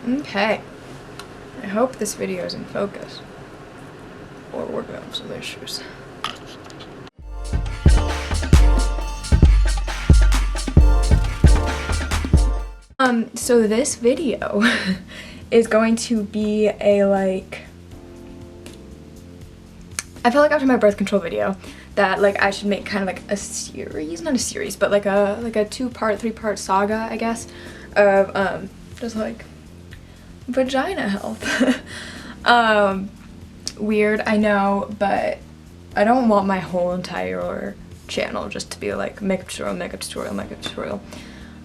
Okay, I hope this video is in focus, or we're gonna have some issues. So this video is going to be a I felt like after my birth control video that I should make kind of like a series, not a series, but like a 2-part, 3-part saga, I guess, of just like vagina health. Weird, I know, but I don't want my whole entire channel just to be like makeup tutorial, makeup tutorial, makeup tutorial.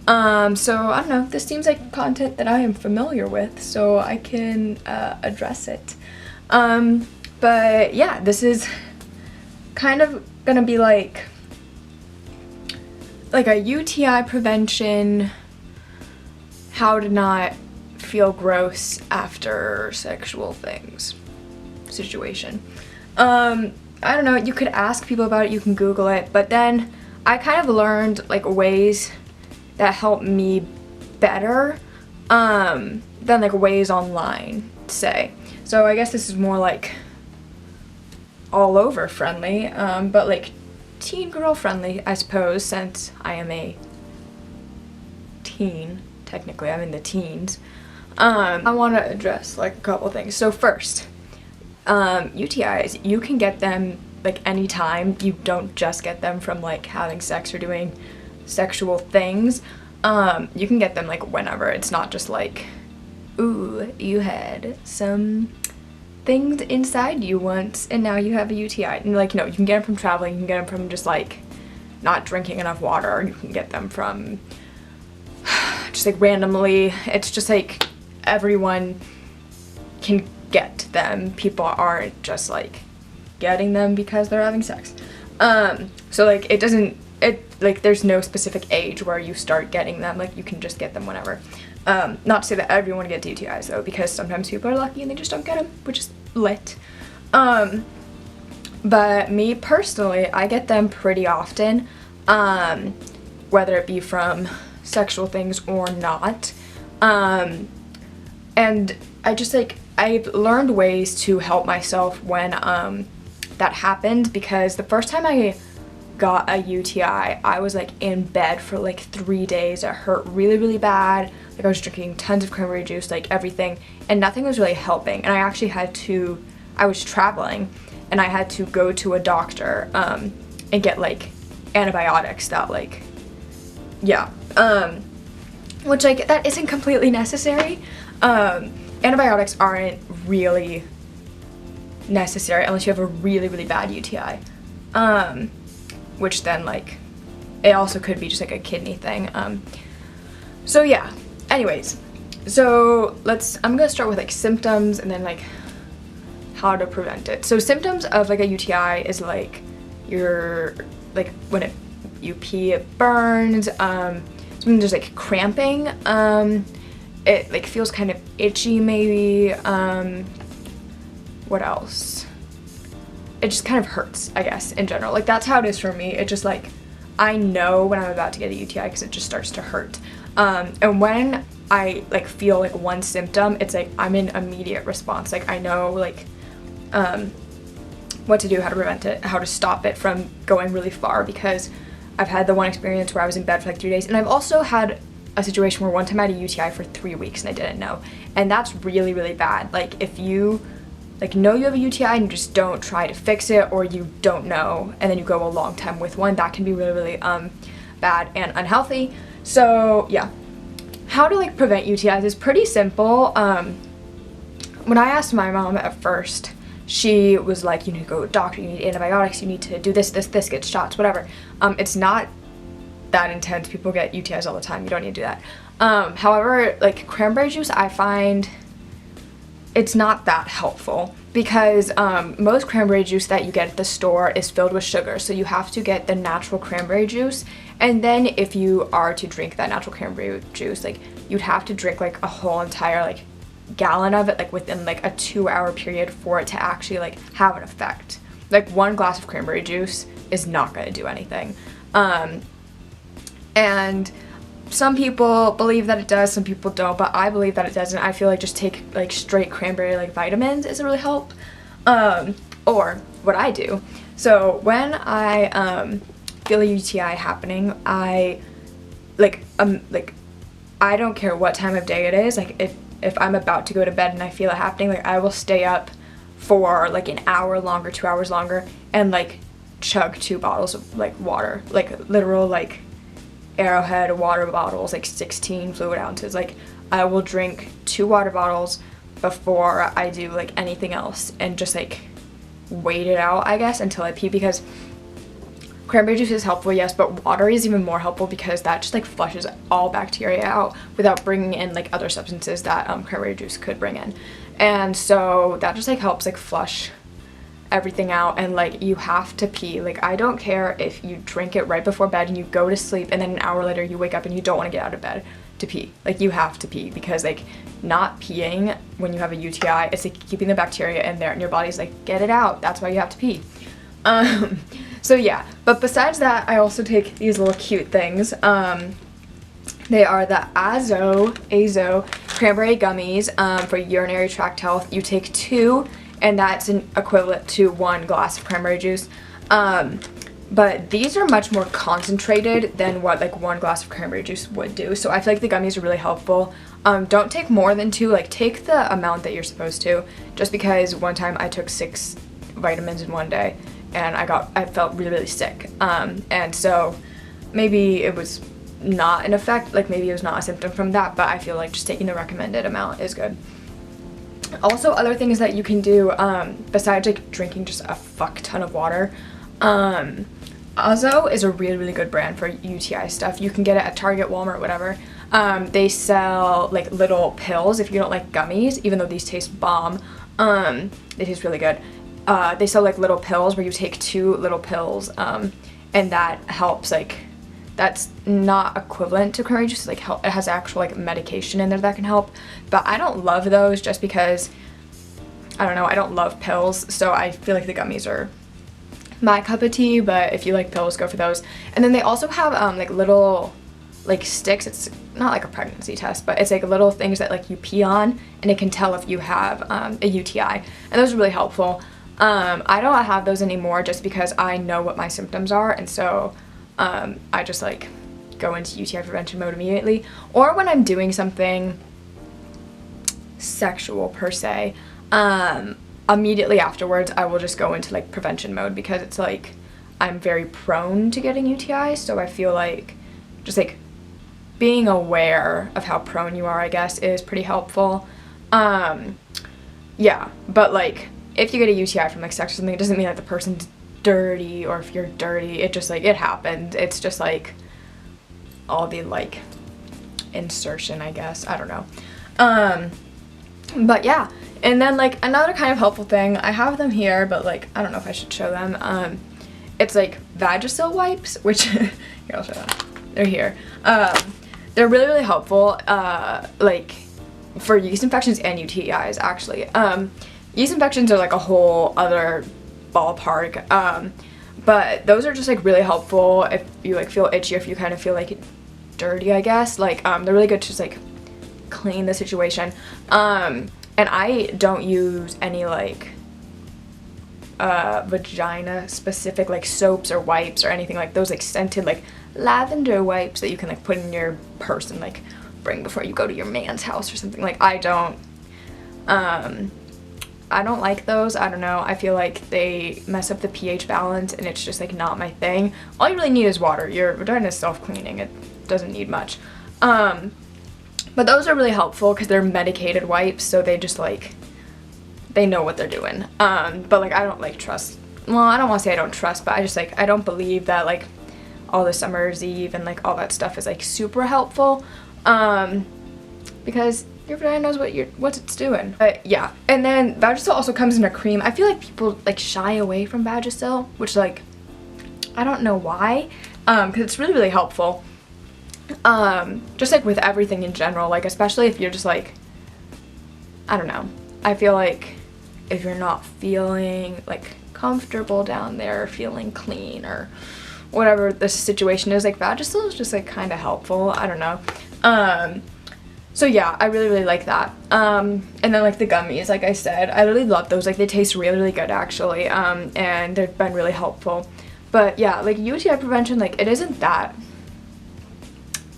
So I don't know, this seems like content that I am familiar with, so I can address it. But yeah, this is kind of gonna be like a UTI prevention, how to not feel gross after sexual things situation. I don't know, you could ask people about it, you can Google it, but then I kind of learned like ways that help me better than like ways online, say. So I guess this is more like all over friendly, but like teen girl friendly, I suppose, since I am a teen. Technically, I'm in the teens. I want to address like a couple things. So first, UTIs, you can get them like anytime. You don't just get them from like having sex or doing sexual things. You can get them like whenever. It's not just like, ooh, you had some things inside you once and now you have a UTI. And like, no, you can get them from traveling, you can get them from just like not drinking enough water, or you can get them from just like randomly. It's just like everyone can get them. People aren't just like getting them because they're having sex. So like there's no specific age where you start getting them. Like you can just get them whenever. Not to say that everyone gets UTIs though, because sometimes people are lucky and they just don't get them, which is lit. But me personally, I get them pretty often, whether it be from sexual things or not. And I just I've learned ways to help myself when that happened, because the first time I got a UTI, I was like in bed for like 3 days. It hurt really, really bad. Like I was drinking tons of cranberry juice, like everything, and nothing was really helping. And I actually I was traveling and I had to go to a doctor and get like antibiotics that which like that isn't completely necessary. Antibiotics aren't really necessary unless you have a really, really bad UTI. Which then like it also could be just like a kidney thing. So yeah, anyways, so I'm gonna start with like symptoms and then like how to prevent it. So symptoms of like a UTI is like when you pee, it burns, sometimes there's like cramping, it like feels kind of itchy maybe, what else? It just kind of hurts, I guess, in general. Like that's how it is for me. It just like, I know when I'm about to get a UTI because it just starts to hurt. And when I like feel like one symptom, it's like I'm in immediate response. Like I know like what to do, how to prevent it, how to stop it from going really far, because I've had the one experience where I was in bed for like 3 days, and I've also had a situation where one time I had a UTI for 3 weeks and I didn't know, and that's really, really bad. Like if you know you have a UTI and you just don't try to fix it, or you don't know and then you go a long time with one, that can be really, really bad and unhealthy. So yeah, how to like prevent UTIs is pretty simple. When I asked my mom at first, she was like, you need to go to a doctor, you need antibiotics, you need to do this, get shots, whatever. It's not that intense. People get UTIs all the time. You don't need to do that. However, like cranberry juice, I find it's not that helpful, because most cranberry juice that you get at the store is filled with sugar. So you have to get the natural cranberry juice. And then if you are to drink that natural cranberry juice, like you'd have to drink like a whole entire like gallon of it like within like a 2-hour period for it to actually like have an effect. Like one glass of cranberry juice is not going to do anything. And some people believe that it does, some people don't, but I believe that it doesn't. I feel like just take like straight cranberry like vitamins is a really help. Or what I do, so when I feel a UTI happening, I I don't care what time of day it is. Like if I'm about to go to bed and I feel it happening, like I will stay up for like an hour longer, 2 hours longer, and like chug 2 bottles of like water, like literal like Arrowhead water bottles, like 16 fluid ounces. Like I will drink 2 water bottles before I do like anything else, and just like wait it out, I guess, until I pee, because cranberry juice is helpful, yes, but water is even more helpful because that just like flushes all bacteria out without bringing in like other substances that cranberry juice could bring in. And so that just like helps like flush everything out. And like you have to pee. Like I don't care if you drink it right before bed and you go to sleep and then an hour later you wake up and you don't want to get out of bed to pee. Like you have to pee, because like not peeing when you have a UTI, it's like keeping the bacteria in there and your body's like, get it out. That's why you have to pee. So yeah, but besides that, I also take these little cute things. They are the Azo cranberry gummies for urinary tract health. You take 2, and that's an equivalent to 1 glass of cranberry juice. But these are much more concentrated than what like 1 glass of cranberry juice would do. So I feel like the gummies are really helpful. Don't take more than 2, like take the amount that you're supposed to, just because one time I took 6 vitamins in one day and I felt really, really sick. And so maybe it was not an effect, like maybe it was not a symptom from that, but I feel like just taking the recommended amount is good. Also, other things that you can do, besides like drinking just a fuck ton of water, Azo is a really, really good brand for UTI stuff. You can get it at Target, Walmart, whatever. They sell like little pills if you don't like gummies, even though these taste bomb. They taste really good. They sell like little pills where you take 2 little pills, and that helps. Like that's not equivalent to cranberry juice. Like it has actual like medication in there that can help, but I don't love those just because I don't know, I don't love pills, so I feel like the gummies are my cup of tea. But if you like pills, go for those. And then they also have like little like sticks. It's not like a pregnancy test, but it's like little things that like you pee on and it can tell if you have a UTI, and those are really helpful. I don't have those anymore just because I know what my symptoms are, and so I just like go into UTI prevention mode immediately. Or when I'm doing something sexual per se, immediately afterwards I will just go into like prevention mode, because it's like I'm very prone to getting UTIs, so I feel like just like being aware of how prone you are, I guess, is pretty helpful. Yeah, but like if you get a UTI from like sex or something, it doesn't mean that the person's dirty, or if you're dirty, it just like it happened. It's just like all the like insertion, I guess, I don't know. But yeah, and then like another kind of helpful thing, I have them here, but like I don't know if I should show them. It's like Vagisil wipes, which here, I'll show them. They're here. They're really, really helpful, like for yeast infections and UTIs actually. Yeast infections are like a whole other ballpark, but those are just like really helpful if you like feel itchy, if you kind of feel like dirty, I guess. Like they're really good to just like clean the situation. And I don't use any like vagina specific like soaps or wipes or anything like those, like scented like lavender wipes that you can like put in your purse and like bring before you go to your man's house or something. Like I don't like those. I don't know, I feel like they mess up the pH balance and it's just like not my thing. All you really need is water. Your vagina is self-cleaning, it doesn't need much. But those are really helpful because they're medicated wipes, so they just like, they know what they're doing. But like I don't like trust, well, I don't want to say I don't trust, but I just like, I don't believe that like all the Summer's Eve and like all that stuff is like super helpful, because your vagina knows what it's doing. But yeah, and then Vagisil also comes in a cream. I feel like people like shy away from Vagisil, which like I don't know why, because it's really, really helpful. Just like with everything in general, like especially if you're just like, I don't know, I feel like if you're not feeling like comfortable down there, feeling clean or whatever the situation is, like Vagisil is just like kind of helpful. I don't know. So yeah, I really like that. And then like the gummies, like I said, I really love those. Like they taste really good actually, and they've been really helpful. But yeah, like UTI prevention, like it isn't that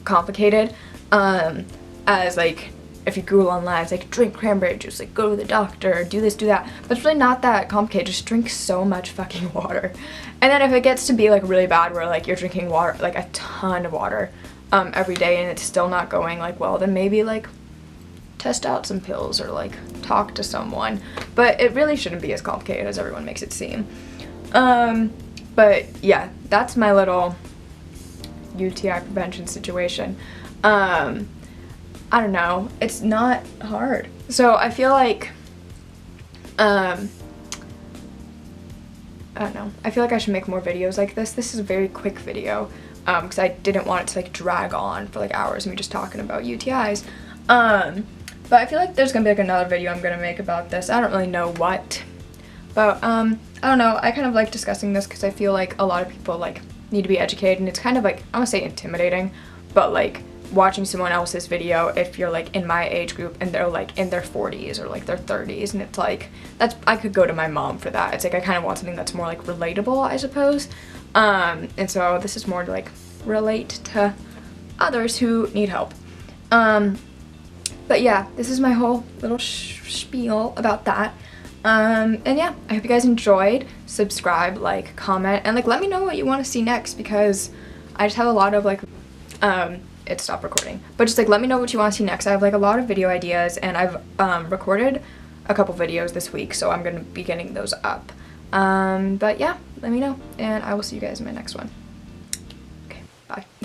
complicated, as like if you Google online, it's like drink cranberry juice, like go to the doctor, do this, do that. But it's really not that complicated. Just drink so much fucking water. And then if it gets to be like really bad where like you're drinking water, like a ton of water, every day and it's still not going like well, then maybe like test out some pills or like talk to someone. But it really shouldn't be as complicated as everyone makes it seem. But yeah, that's my little UTI prevention situation. I don't know, it's not hard. So I feel like I don't know, I feel like I should make more videos like this. This is a very quick video, because I didn't want it to like drag on for like hours of me just talking about UTIs. But I feel like there's gonna be like another video I'm gonna make about this. I don't really know what, but I don't know, I kind of like discussing this because I feel like a lot of people like need to be educated, and it's kind of like, I don't wanna say intimidating, but like watching someone else's video if you're like in my age group and they're like in their 40s or like their 30s, and it's like, that's, I could go to my mom for that. It's like I kind of want something that's more like relatable, I suppose. And so this is more to like relate to others who need help. But yeah, this is my whole little spiel about that. And yeah, I hope you guys enjoyed. Subscribe, like, comment, and like let me know what you want to see next, because I just have a lot of like it stopped recording, but just like let me know what you want to see next. I have like a lot of video ideas, and I've recorded a couple videos this week, so I'm gonna be getting those up. But yeah, let me know, and I will see you guys in my next one. Okay, bye.